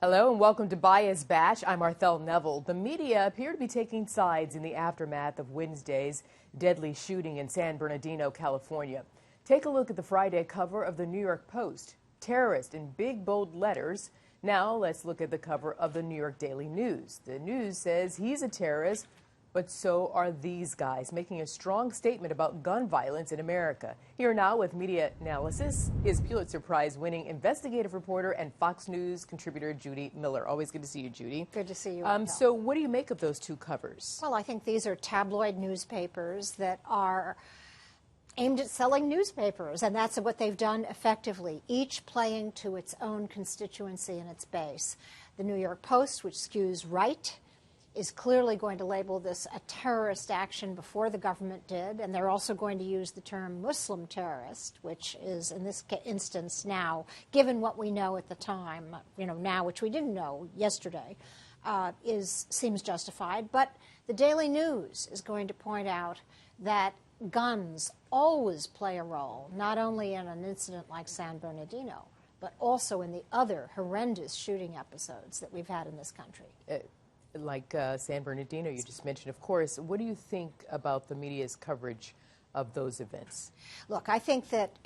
Hello and welcome to Bias Batch. I'm Arthel Neville. The media appear to be taking sides in the aftermath of Wednesday's deadly shooting in San Bernardino, California. Take a look at the Friday cover of the New York Post. Terrorist in big, bold letters. Now let's look at the cover of the New York Daily News. The News says he's a terrorist, but so are these guys, making a strong statement about gun violence in America. Here now with media analysis is Pulitzer Prize-winning investigative reporter and Fox News contributor Judy Miller. Always good to see you, Judy. Good to see you. So what do you make of those two covers? Well, I think these are tabloid newspapers that are aimed at selling newspapers, and that's what they've done effectively, each playing to its own constituency and its base. The New York Post, which skews right, is clearly going to label this a terrorist action before the government did, and they're also going to use the term Muslim terrorist, which is, in this instance now, given what we know at the time, now, which we didn't know yesterday, seems justified. But the Daily News is going to point out that guns always play a role, not only in an incident like San Bernardino, but also in the other horrendous shooting episodes that we've had in this country. Like San Bernardino, you just mentioned, of course. What do you think about the media's coverage of those events? Look, I think that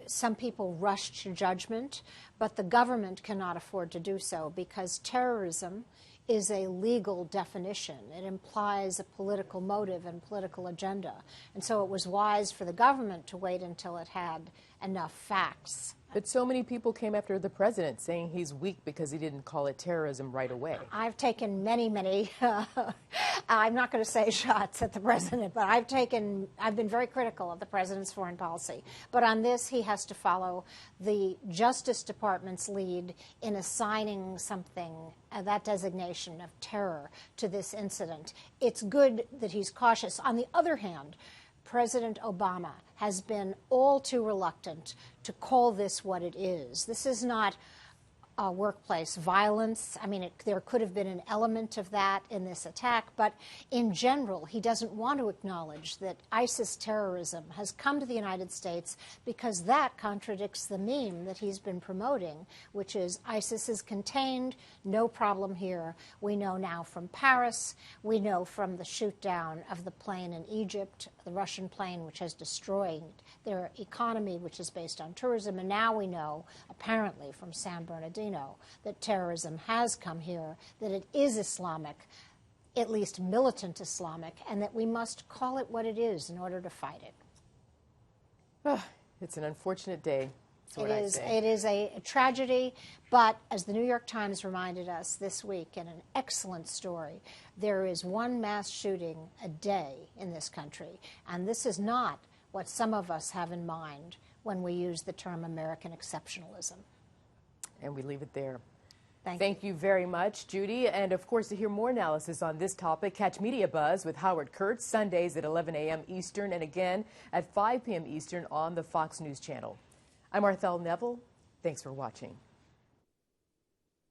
some people rush to judgment, but the government cannot afford to do so because terrorism is a legal definition. It implies a political motive and political agenda. And so it was wise for the government to wait until it had enough facts. But so many people came after the president saying he's weak because he didn't call it terrorism right away. I've taken many, I'm not going to say shots at the president, but I've been very critical of the president's foreign policy. But on this, he has to follow the Justice Department's lead in assigning something, that designation of terror to this incident. It's good that he's cautious. On the other hand, President Obama has been all too reluctant to call this what it is. This is not workplace violence. I mean, there could have been an element of that in this attack, but in general, he doesn't want to acknowledge that ISIS terrorism has come to the United States because that contradicts the meme that he's been promoting, which is ISIS is contained, no problem here. We know now from Paris, we know from the shoot down of the plane in Egypt, the Russian plane which has destroyed their economy, which is based on tourism, and now we know, apparently from San Bernardino, that terrorism has come here, that it is Islamic, at least militant Islamic, and that we must call it what it is in order to fight it. It's an unfortunate day. It is a tragedy, but as the New York Times reminded us this week in an excellent story, there is one mass shooting a day in this country, and this is not what some of us have in mind when we use the term American exceptionalism. And we leave it there. Thank you very much, Judy. And of course, to hear more analysis on this topic, catch Media Buzz with Howard Kurtz Sundays at 11 a.m. Eastern and again at 5 p.m. Eastern on the Fox News Channel. I'm Arthel Neville. Thanks for watching.